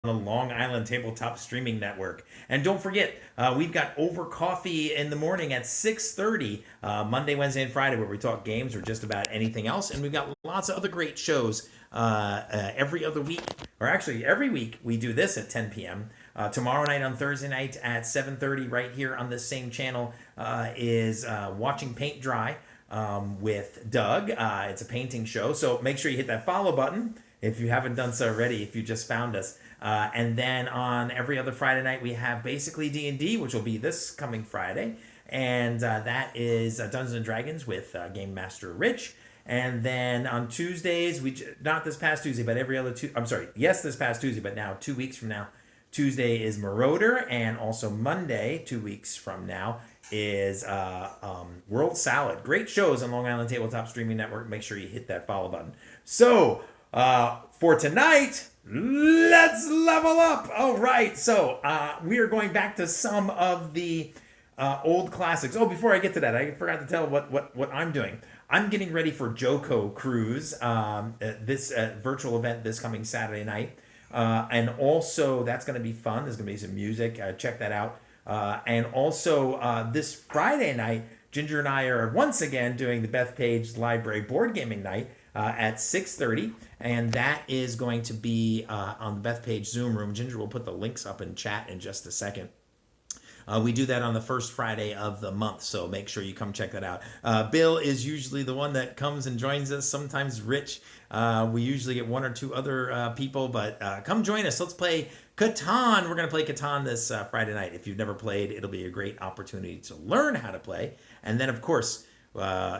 the Long Island Tabletop Streaming Network. And don't forget, we've got Over Coffee in the morning at 6:30, Monday, Wednesday, and Friday, where we talk games or just about anything else. And we've got lots of other great shows every other week, or actually every week. We do this at 10 p.m. Tomorrow night on Thursday night at 7:30, right here on this same channel, is Watching Paint Dry with Doug. It's a painting show, so make sure you hit that follow button if you haven't done so already, if you just found us. And then on every other Friday night, we have Basically D&D, which will be this coming Friday. And that is Dungeons & Dragons with Game Master Rich. And then on Tuesdays, not this past Tuesday, but every other I'm sorry, yes, this past Tuesday, but now 2 weeks from now, Tuesday is Marauder. And also Monday, 2 weeks from now, is World Salad. Great shows on Long Island Tabletop Streaming Network. Make sure you hit that follow button. So, for tonight, let's level up. All right, so we are going back to some of the old classics. Oh, before I get to that, I forgot to tell what I'm doing. I'm getting ready for Joko Cruise, this virtual event this coming Saturday night. And also, that's going to be fun. There's going to be some music. Check that out. And also, this Friday night, Ginger and I are once again doing the Bethpage Library Board Gaming Night at 6:30, and that is going to be on the Bethpage Zoom room. Ginger will put the links up in chat in just a second. We do that on the first Friday of the month, so make sure you come check that out. Bill is usually the one that comes and joins us, sometimes Rich. We usually get one or two other people, but come join us. Let's play Catan. We're going to play Catan this Friday night. If you've never played, it'll be a great opportunity to learn how to play. And then, of course,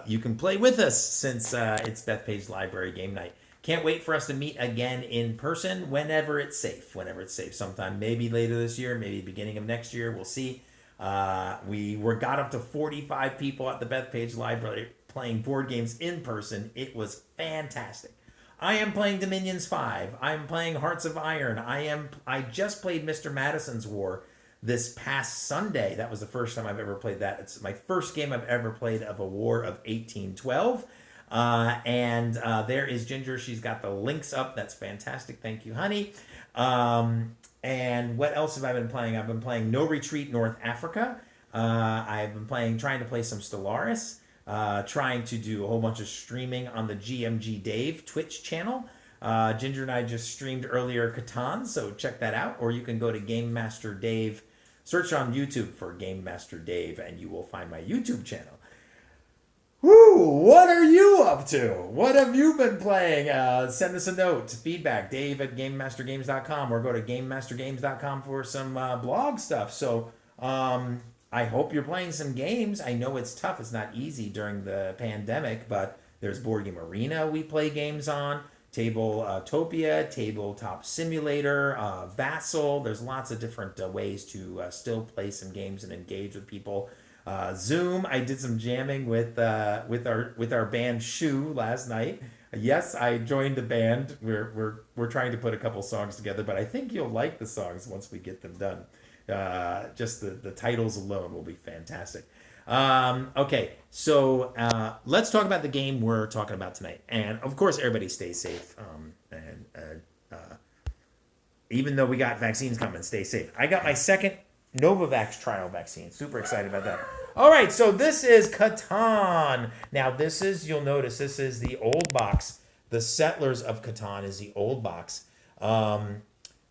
you can play with us since it's Bethpage Library Game Night. Can't wait for us to meet again in person whenever it's safe. Whenever it's safe. Sometime maybe later this year, maybe beginning of next year. We'll see. We got up to 45 people at the Bethpage Library playing board games in person. It was fantastic. I am playing Dominions 5. I'm playing Hearts of Iron. I just played Mr. Madison's War this past Sunday. That was the first time I've ever played that. It's my first game I've ever played of a war of 1812. And there is Ginger. She's got the links up. That's fantastic. Thank you, honey. And what else have I been playing? I've been playing No Retreat North Africa. I've been trying to play some Stellaris. Trying to do a whole bunch of streaming on the GMG Dave Twitch channel. Ginger and I just streamed earlier Catan, so check that out. Or you can go to Game Master Dave. Search on YouTube for Game Master Dave, and you will find my YouTube channel. Woo! What are you up to? What have you been playing? Send us a note. Feedback, Dave at GameMasterGames.com, or go to GameMasterGames.com for some blog stuff. So, I hope you're playing some games. I know it's tough. It's not easy during the pandemic, but there's Board Game Arena we play games on, Tabletopia, Tabletop Simulator, Vassal. There's lots of different ways to still play some games and engage with people. Zoom. I did some jamming with our band Shoe last night. Yes, I joined the band. We're trying to put a couple songs together, but I think you'll like the songs once we get them done. Just the titles alone will be fantastic. Okay, so let's talk about the game we're talking about tonight. And of course, everybody stay safe. Even though we got vaccines coming, stay safe. I got my second Novavax trial vaccine. Super excited about that. All right, so this is Catan. Now, you'll notice, this is the old box. The Settlers of Catan is the old box.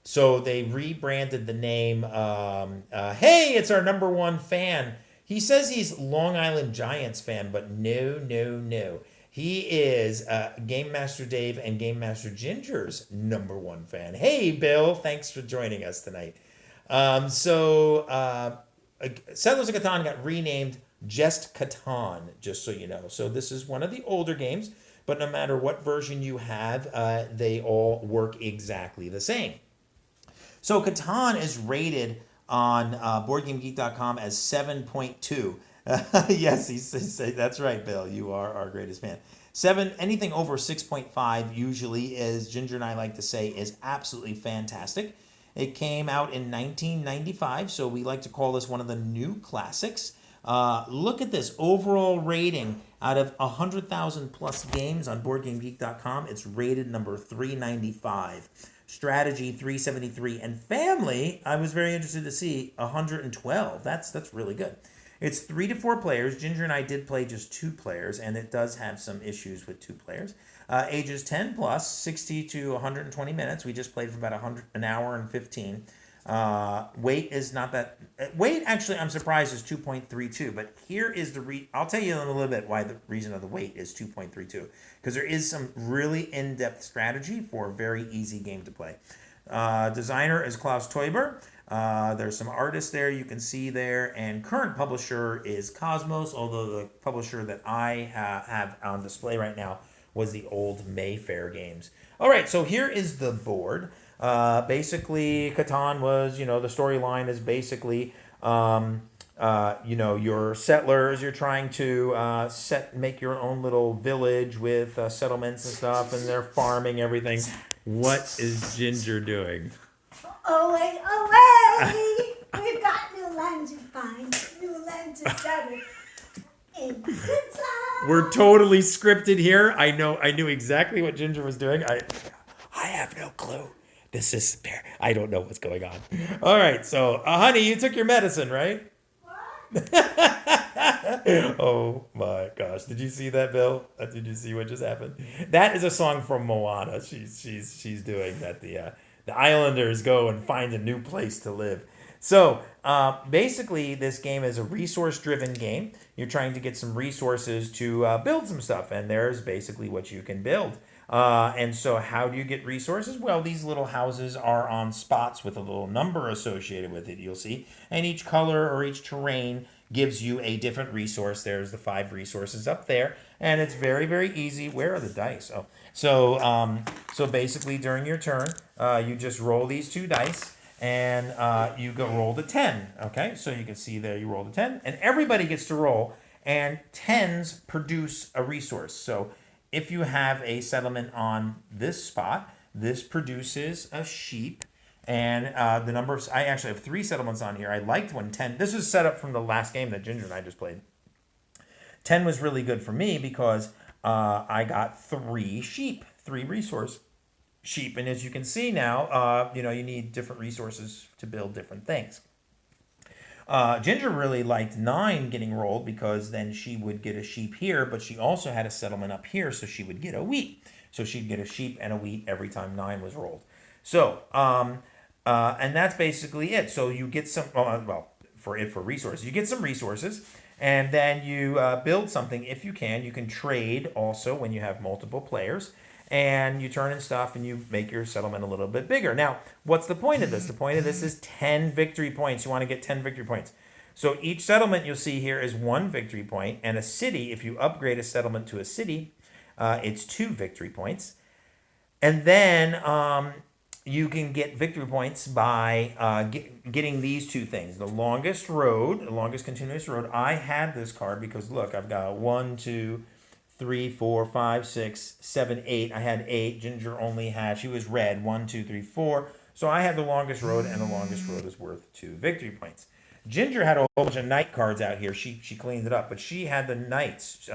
So they rebranded the name. Hey, it's our number one fan. He says he's Long Island Giants fan, but no. He is Game Master Dave and Game Master Ginger's number one fan. Hey, Bill, thanks for joining us tonight. Settlers of Catan got renamed just Catan, just so you know. So this is one of the older games, but no matter what version you have, they all work exactly the same. So Catan is rated on BoardGameGeek.com as 7.2. Yes, he says that's right, Bill. You are our greatest fan. Anything over 6.5 usually, as Ginger and I like to say, is absolutely fantastic. It came out in 1995, so we like to call this one of the new classics. Look at this overall rating out of 100,000 plus games on BoardGameGeek.com. It's rated number 395. strategy 373, and family, I was very interested to see 112. That's really good. It's 3 to 4 players. Ginger and I did play just 2 players, and it does have some issues with 2 players. Ages 10 plus, 60 to 120 minutes. We just played for about an hour and 15. Weight is not that. Weight, actually, I'm surprised, is 2.32. But here is I'll tell you in a little bit why the reason of the weight is 2.32. Because there is some really in-depth strategy for a very easy game to play. Designer is Klaus Teuber. There's some artists there you can see there, and current publisher is Cosmos, although the publisher that I have on display right now was the old Mayfair games. All right, so here is the board. Basically, Catan was, the storyline is basically, your settlers, you're trying to make your own little village with settlements and stuff, and they're farming everything. What is Ginger doing? Away, away! We've got new land to find, new land to settle. In the time. We're totally scripted here. I knew exactly what Ginger was doing. I have no clue. This is I don't know what's going on. All right, so honey, you took your medicine, right? What? Oh my gosh! Did you see that, Bill? Did you see what just happened? That is a song from Moana. She's doing that. The islanders go and find a new place to live. So basically, this game is a resource-driven game. You're trying to get some resources to build some stuff, and there's basically what you can build. And so how do you get resources? Well, these little houses are on spots with a little number associated with it, you'll see. And each color or each terrain gives you a different resource. There's the 5 resources up there. And it's very, very easy. Where are the dice? Oh, so basically during your turn, you just roll these 2 dice. And you go roll the 10. Okay, so you can see there you roll the 10. And everybody gets to roll. And 10s produce a resource. So if you have a settlement on this spot, this produces a sheep. And the number of, I actually have 3 settlements on here. I liked when 10, this is set up from the last game that Ginger and I just played. 10 was really good for me because I got 3 sheep, 3 resource sheep. And as you can see now, you need different resources to build different things. Ginger really liked 9 getting rolled because then she would get a sheep here, but she also had a settlement up here, so she would get a wheat. So she'd get a sheep and a wheat every time 9 was rolled. So, and that's basically it. So you get some, for resources, you get some resources, and then you build something if you can. You can trade also when you have multiple players. And you turn in stuff and you make your settlement a little bit bigger. Now, what's the point of this? The point of this is 10 victory points. You want to get 10 victory points. So each settlement you'll see here is 1 victory point. And a city, if you upgrade a settlement to a city, it's 2 victory points. And then you can get victory points by getting these 2 things. The longest continuous road. I had this card because, look, I've got 1, 2, 3, 4, 5, 6, 7, 8. I had 8. Ginger only had, she was red. 1, 2, 3, 4. So I had the longest road, and the longest road is worth 2 victory points. Ginger had a whole bunch of knight cards out here. She cleaned it up, but she had the knights.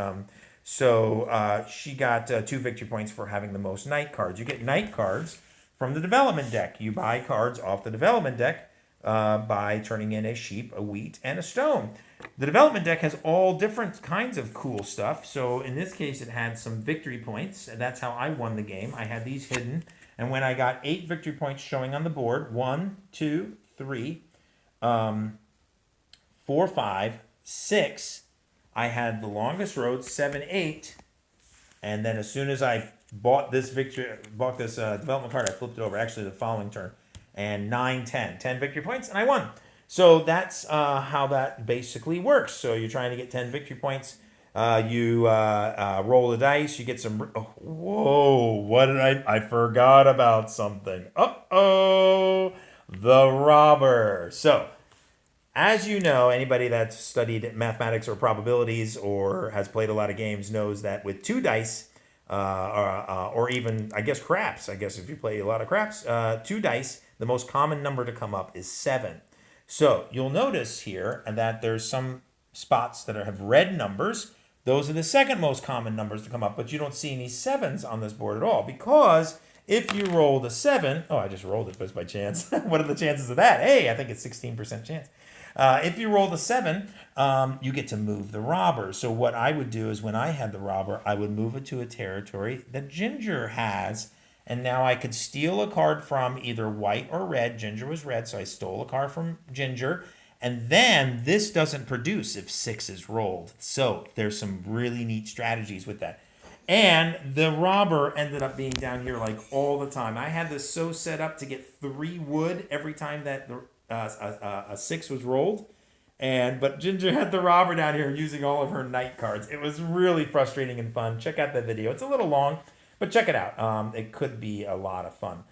So she got 2 victory points for having the most knight cards. You get knight cards from the development deck. You buy cards off the development deck by turning in a sheep, a wheat, and a stone. The development deck has all different kinds of cool stuff. So in this case, it had some victory points, and that's how I won the game. I had these hidden, and when I got 8 victory points showing on the board, 1, 2, 3, 4, 5, 6, I had the longest road, 7, 8, and then as soon as I bought this development card, I flipped it over, actually the following turn, and 9, 10. 10 victory points, and I won. So that's how that basically works. So you're trying to get 10 victory points. You roll the dice. You get some. Oh, whoa! What did I forgot about something. Uh-oh! The robber. So, as you know, anybody that's studied mathematics or probabilities or has played a lot of games knows that with 2 dice, or even, I guess, craps. I guess if you play a lot of craps, 2 dice, the most common number to come up is 7. So you'll notice here that there's some spots that have red numbers. Those are the second most common numbers to come up, but you don't see any 7s on this board at all because If you rolled a 7, oh, I just rolled it, but it's by chance. What are the chances of that? Hey, I think it's 16% chance. If you rolled a 7, you get to move the robber. So what I would do is when I had the robber, I would move it to a territory that Ginger has. And now I could steal a card from either white or red. Ginger was red, so I stole a card from Ginger. And then this doesn't produce if 6 is rolled. So there's some really neat strategies with that. And the robber ended up being down here like all the time. I had this so set up to get 3 wood every time that a 6 was rolled. But Ginger had the robber down here using all of her night cards. It was really frustrating and fun. Check out that video. It's a little long, but check it out. It could be a lot of fun.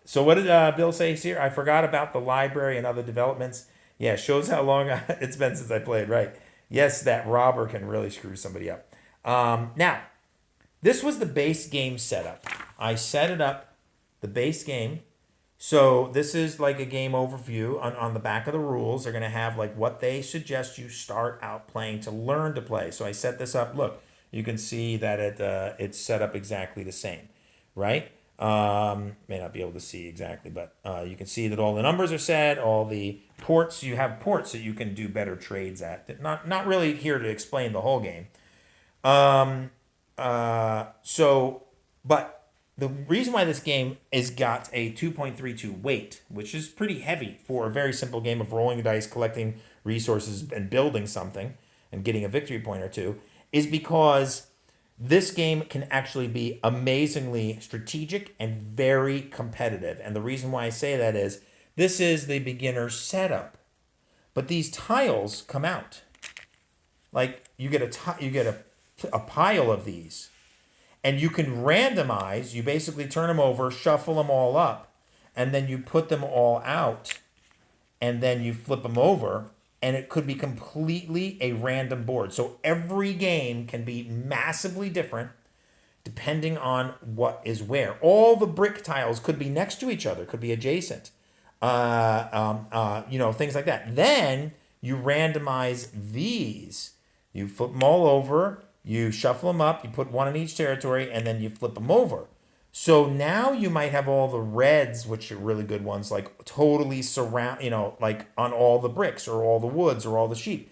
So what did Bill say here? I forgot about the library and other developments. Yeah, shows how long it's been since I played, right? Yes, that robber can really screw somebody up. Now, this was the base game setup. I set it up, the base game. So this is like a game overview on the back of the rules. They're going to have like what they suggest you start out playing to learn to play. So I set this up. Look, you can see that it's set up exactly the same, right? May not be able to see exactly, but you can see that all the numbers are set, all the ports, you have ports that you can do better trades at. Not really here to explain the whole game. But the reason why this game is got a 2.32 weight, which is pretty heavy for a very simple game of rolling the dice, collecting resources, and building something, and getting a victory point or two, is because this game can actually be amazingly strategic and very competitive. And the reason why I say that is this is the beginner setup, but these tiles come out. Like you get a pile of these, and you can randomize. You basically turn them over, shuffle them all up, and then you put them all out, and then you flip them over, and it could be completely a random board. So every game can be massively different depending on what is where. All the brick tiles could be next to each other, could be adjacent, things like that. Then you randomize these. You flip them all over, you shuffle them up, you put one in each territory, and then you flip them over. So now you might have all the reds, which are really good ones, like totally surround, like on all the bricks or all the woods or all the sheep.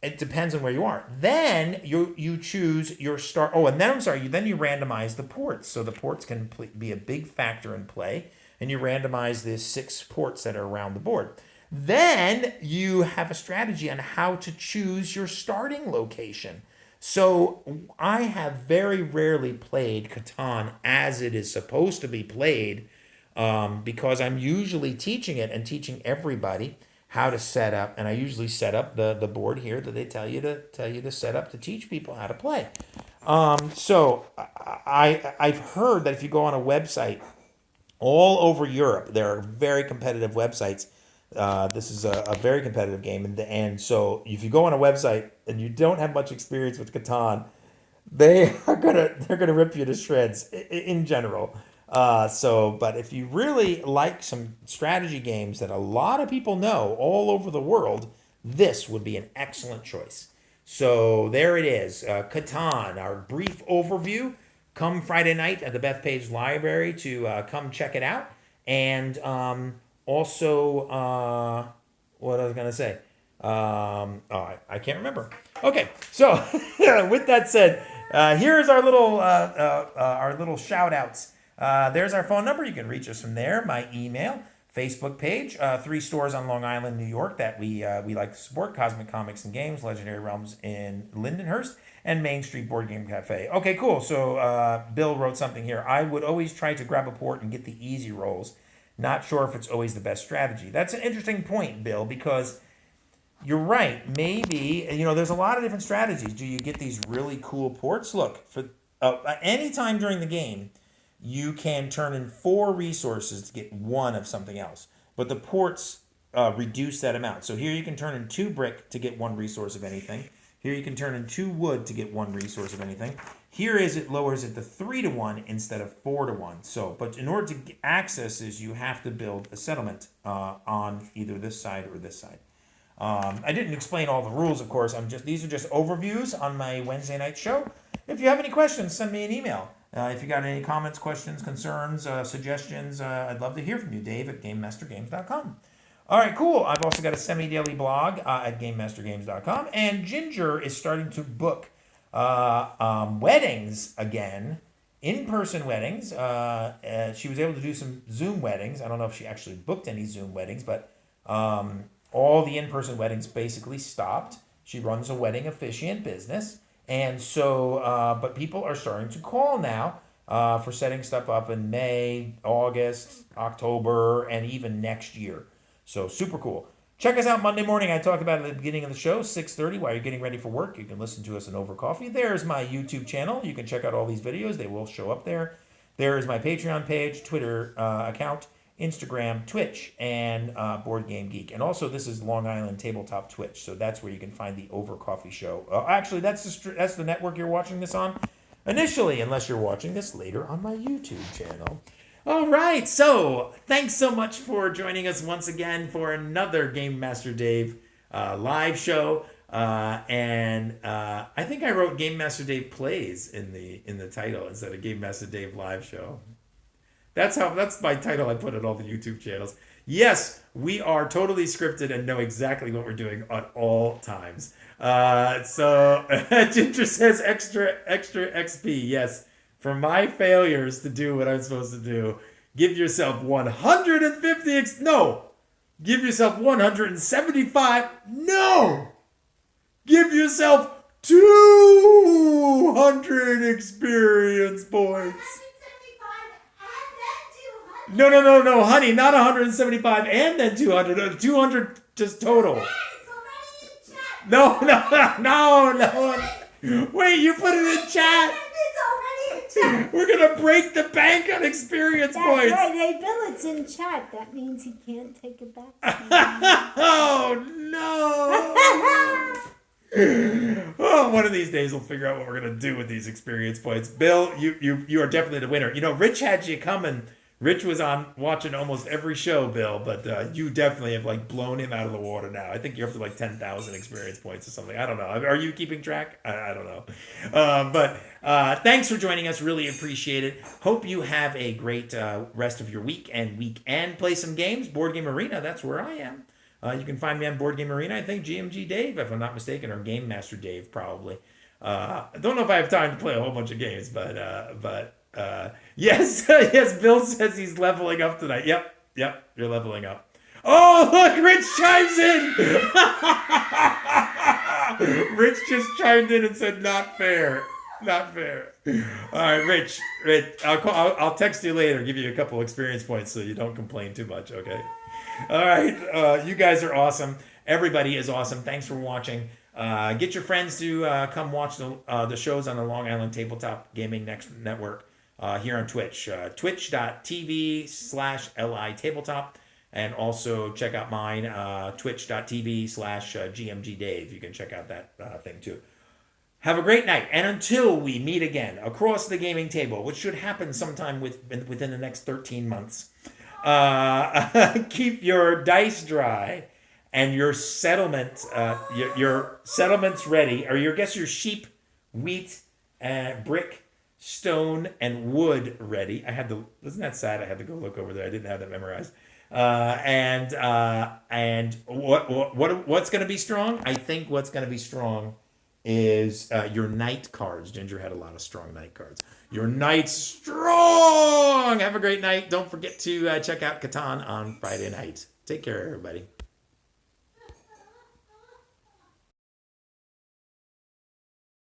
It depends on where you are. Then you choose your start. Oh, and then then you randomize the ports. So the ports can be a big factor in play, and you randomize the 6 ports that are around the board. Then you have a strategy on how to choose your starting location. So I have very rarely played Catan as it is supposed to be played, because I'm usually teaching it and teaching everybody how to set up, and I usually set up the board here that they tell you to set up to teach people how to play. So I've heard that if you go on a website all over Europe, there are very competitive websites. This is a very competitive game, and so if you go on a website and you don't have much experience with Catan, they're gonna rip you to shreds in general. But if you really like some strategy games that a lot of people know all over the world, this would be an excellent choice. So there it is, Catan, our brief overview. Come Friday night at the Bethpage Library to come check it out, and also, what I was going to say. I can't remember. Okay, so with that said, here's our little shout outs. There's our phone number. You can reach us from there. My email, Facebook page, 3 stores on Long Island, New York that we like to support: Cosmic Comics and Games, Legendary Realms in Lindenhurst, and Main Street Board Game Cafe. Okay, cool. So Bill wrote something here. I would always try to grab a port and get the easy rolls. Not sure if it's always the best strategy. That's an interesting point, Bill, because you're right. Maybe, there's a lot of different strategies. Do you get these really cool ports? Look, for any time during the game, you can turn in 4 resources to get 1 of something else. But the ports reduce that amount. So here you can turn in 2 brick to get 1 resource of anything. Here you can turn in 2 wood to get 1 resource of anything. Here it lowers it to 3 to 1 instead of 4 to 1. So, but in order to access this, you have to build a settlement on either this side or this side. I didn't explain all the rules, of course. These are just overviews on my Wednesday night show. If you have any questions, send me an email. If you got any comments, questions, concerns, suggestions, I'd love to hear from you. Dave at GameMasterGames.com. All right, cool. I've also got a semi-daily blog at GameMasterGames.com, and Ginger is starting to book weddings again, in-person weddings. She was able to do some Zoom weddings. I don't know if she actually booked any Zoom weddings, but all the in-person weddings basically stopped. She runs a wedding officiant business, and so, but people are starting to call now for setting stuff up in May, August, October, and even next year. So super cool. Check us out Monday morning. I talked about it at the beginning of the show, 6:30, while you're getting ready for work. You can listen to us on Over Coffee. There's my YouTube channel. You can check out all these videos. They will show up there. There is my Patreon page, Twitter account, Instagram, Twitch, and Board Game Geek. And also, this is Long Island Tabletop Twitch. So that's where you can find the Over Coffee show. Actually, that's the network you're watching this on initially, unless you're watching this later on my YouTube channel. All right, so thanks so much for joining us once again for another Game Master Dave live show. And I think I wrote Game Master Dave Plays in the title instead of Game Master Dave Live Show. That's my title I put on all the YouTube channels. Yes, we are totally scripted and know exactly what we're doing at all times. So Ginger says extra XP. Yes. For my failures to do what I'm supposed to do, give yourself 150 no! Give yourself 175, no! Give yourself 200 experience points. 175 and then 200. No, honey, not 175 and then 200. 200 just total. Dad, it's already in chat. No. Wait, you put it in chat. We're gonna break the bank on experience points. That's right. Hey, Bill, it's in chat. That means he can't take it back. Oh no! Oh, one of these days we'll figure out what we're gonna do with these experience points. Bill, you are definitely the winner. You know, Rich had you coming. Rich was on watching almost every show, Bill, but you definitely have like blown him out of the water now. I think you're up to like 10,000 experience points or something. I don't know. Are you keeping track? I don't know. But thanks for joining us. Really appreciate it. Hope you have a great rest of your week and weekend. Play some games. Board Game Arena, that's where I am. You can find me on Board Game Arena. I think GMG Dave, if I'm not mistaken, or Game Master Dave, probably. I don't know if I have time to play a whole bunch of games, but yes, Bill says he's leveling up tonight. Yep, you're leveling up. Oh, look, Rich chimes in. Rich just chimed in and said, "Not fair, not fair." All right, Rich, I'll text you later. Give you a couple experience points so you don't complain too much. Okay. All right, you guys are awesome. Everybody is awesome. Thanks for watching. Get your friends to come watch the shows on the Long Island Tabletop Gaming Network. Here on Twitch, twitch.tv/LI Tabletop, and also check out mine, twitch.tv/GMG Dave. You can check out that thing too. Have a great night, and until we meet again across the gaming table, which should happen sometime within the next 13 months, keep your dice dry and your settlement, your settlements ready, or your sheep, wheat, brick, stone, and wood ready. Isn't that sad? I had to go look over there. I didn't have that memorized. And what's going to be strong? I think what's going to be strong is your night cards. Ginger had a lot of strong night cards. Your night's strong. Have a great night. Don't forget to check out Catan on Friday night. Take care, everybody.